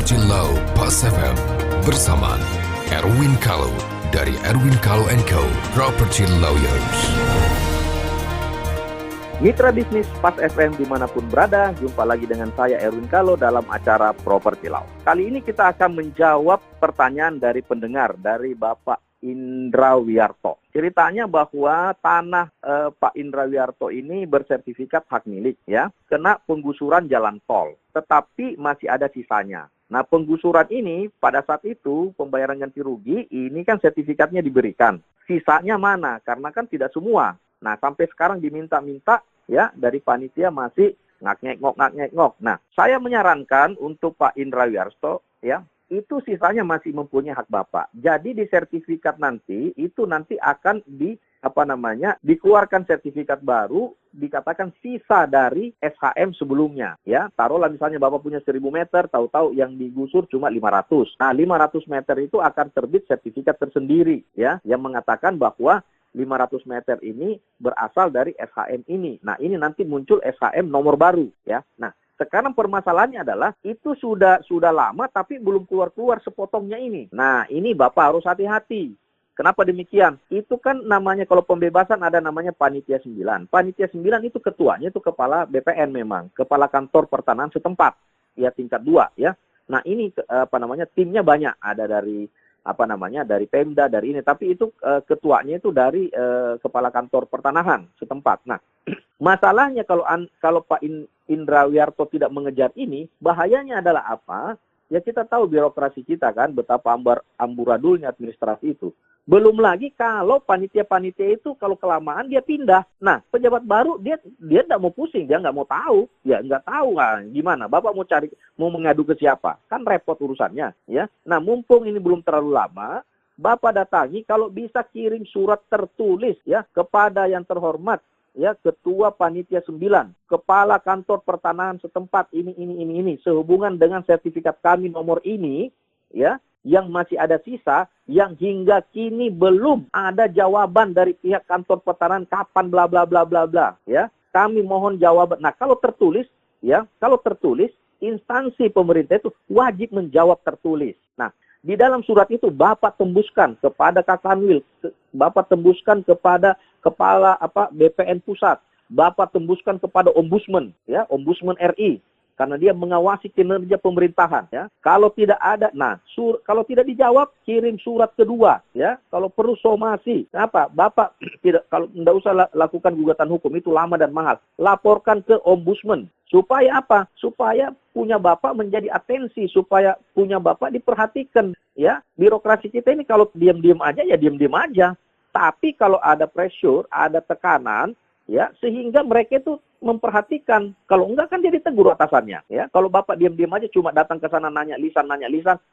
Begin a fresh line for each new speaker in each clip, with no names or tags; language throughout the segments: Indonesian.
Property Law Pas FM bersama Erwin Kalau dari Erwin Kalau & Co. Property Lawyers.
Mitra bisnis Pas FM dimanapun berada, jumpa lagi dengan saya Erwin Kalau dalam acara Property Law. Kali ini kita akan menjawab pertanyaan dari pendengar, dari Bapak Indra Wiarto. Ceritanya bahwa tanah Pak Indra Wiarto ini bersertifikat hak milik, ya, kena penggusuran jalan tol, tetapi masih ada sisanya. Nah, penggusuran ini pada saat itu pembayaran ganti rugi ini kan sertifikatnya diberikan. Sisanya mana? Karena kan tidak semua. Nah, sampai sekarang diminta-minta ya dari panitia masih ngak-ngek-ngok. Nah, saya menyarankan untuk Pak Indra Wiarto ya, itu sisanya masih mempunyai hak Bapak. Jadi di sertifikat nanti itu nanti akan dikeluarkan sertifikat baru, dikatakan sisa dari SHM sebelumnya, ya. Taruhlah misalnya Bapak punya 1000 meter, tahu-tahu yang digusur cuma 500. Nah, 500 meter itu akan terbit sertifikat tersendiri, ya, yang mengatakan bahwa 500 meter ini berasal dari SHM ini. Nah, ini nanti muncul SHM nomor baru, ya. Nah, sekarang permasalahannya adalah itu sudah lama tapi belum keluar sepotongnya ini. Nah, ini Bapak harus hati-hati. Kenapa demikian? Itu kan namanya kalau pembebasan ada namanya Panitia 9. Panitia 9 itu ketuanya itu Kepala BPN memang, Kepala Kantor Pertanahan setempat, ya tingkat 2 ya. Nah, ini timnya banyak, ada dari dari Pemda, dari ini, tapi itu ketuanya itu dari Kepala Kantor Pertanahan setempat. Nah, masalahnya kalau Pak Indra Wiarto tidak mengejar ini, bahayanya adalah apa? Ya kita tahu birokrasi kita kan betapa amburadulnya administrasi itu. Belum lagi kalau panitia-panitia itu kalau kelamaan dia pindah. Nah, pejabat baru dia enggak mau pusing, dia enggak mau tahu. Ya enggak tahu gimana. Bapak mau mengadu ke siapa? Kan repot urusannya, ya. Nah, mumpung ini belum terlalu lama, Bapak datangi kalau bisa kirim surat tertulis ya kepada yang terhormat ya Ketua Panitia 9, Kepala Kantor Pertanahan setempat ini sehubungan dengan sertifikat kami nomor ini ya, yang masih ada sisa yang hingga kini belum ada jawaban dari pihak kantor pertanahan kapan bla bla bla bla bla ya. Kami mohon jawaban. Nah, kalau tertulis instansi pemerintah itu wajib menjawab tertulis. Nah, di dalam surat itu Bapak tembuskan kepada Kakanwil, Bapak tembuskan kepada Kepala BPN Pusat, Bapak tembuskan kepada Ombudsman, ya, Ombudsman RI, karena dia mengawasi kinerja pemerintahan, ya. Kalau tidak ada, kalau tidak dijawab, kirim surat kedua, ya. Kalau perlu somasi, Bapak kalau tidak usah lakukan gugatan hukum, itu lama dan mahal. Laporkan ke Ombudsman. Supaya apa? Supaya punya Bapak menjadi atensi, supaya punya Bapak diperhatikan, ya. Birokrasi kita ini kalau diam-diam aja, ya diam-diam aja. Tapi kalau ada pressure, ada tekanan, ya, sehingga mereka itu memperhatikan. Kalau enggak kan dia ditegur atasannya, ya. Kalau Bapak diam-diam aja cuma datang ke sana nanya lisan,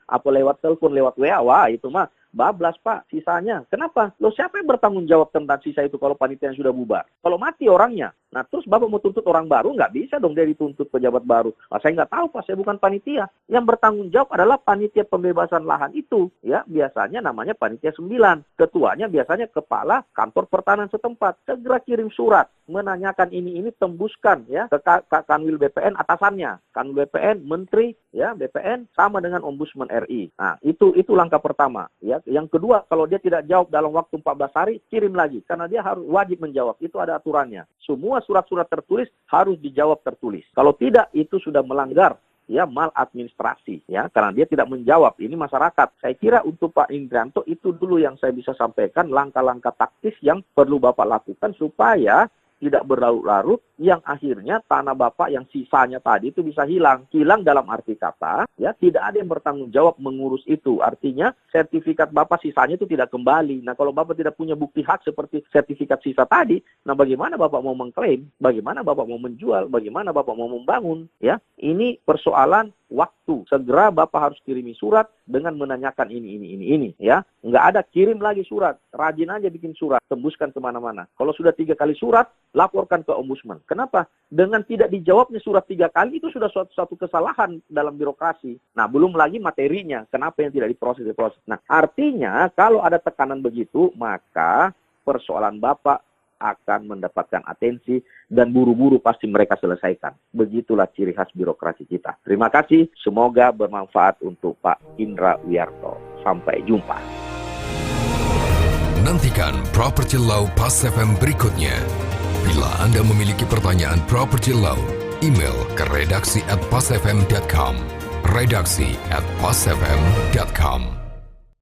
apa lewat telepon, lewat WA, wah itu mah bablas Pak, sisanya. Kenapa? Loh, siapa yang bertanggung jawab tentang sisa itu kalau panitia yang sudah bubar? Kalau mati orangnya. Nah, terus Bapak mau tuntut orang baru, nggak bisa dong dia dituntut pejabat baru. Saya nggak tahu Pak, saya bukan panitia. Yang bertanggung jawab adalah panitia pembebasan lahan itu, ya. Biasanya namanya Panitia 9. Ketuanya biasanya Kepala Kantor Pertanahan setempat. Segera kirim surat menanyakan ini tembuskan ya ke Kanwil BPN atasannya. Kanwil BPN, Menteri ya BPN sama dengan Ombudsman RI. Nah, itu langkah pertama, ya. Yang kedua, kalau dia tidak jawab dalam waktu 14 hari, kirim lagi karena dia harus wajib menjawab. Itu ada aturannya. Semua surat-surat tertulis harus dijawab tertulis. Kalau tidak, itu sudah melanggar ya maladministrasi ya, karena dia tidak menjawab. Ini masyarakat. Saya kira untuk Pak Indrianto itu dulu yang saya bisa sampaikan, langkah-langkah taktis yang perlu Bapak lakukan supaya tidak berlarut-larut, yang akhirnya tanah Bapak yang sisanya tadi itu bisa hilang. Hilang dalam arti kata, ya tidak ada yang bertanggung jawab mengurus itu. Artinya sertifikat Bapak sisanya itu tidak kembali. Nah, kalau Bapak tidak punya bukti hak seperti sertifikat sisa tadi, nah bagaimana Bapak mau mengklaim? Bagaimana Bapak mau menjual? Bagaimana Bapak mau membangun? Ya, ini persoalan waktu. Segera Bapak harus kirimi surat dengan menanyakan ini, ya. Nggak ada kirim lagi surat. Rajin aja bikin surat, tembuskan kemana-mana. Kalau sudah 3 kali surat, laporkan ke Ombudsman. Kenapa? Dengan tidak dijawabnya surat 3 kali itu sudah suatu kesalahan dalam birokrasi. Nah, belum lagi materinya. Kenapa yang tidak diproses? Nah, artinya kalau ada tekanan begitu, maka persoalan Bapak akan mendapatkan atensi dan buru-buru pasti mereka selesaikan. Begitulah ciri khas birokrasi kita. Terima kasih, semoga bermanfaat untuk Pak Indra Wiyarto. Sampai jumpa.
Nantikan Property Law Pas FM berikutnya. Bila Anda memiliki pertanyaan Property Law, email ke redaksi@pasfm.com. redaksi@pasfm.com.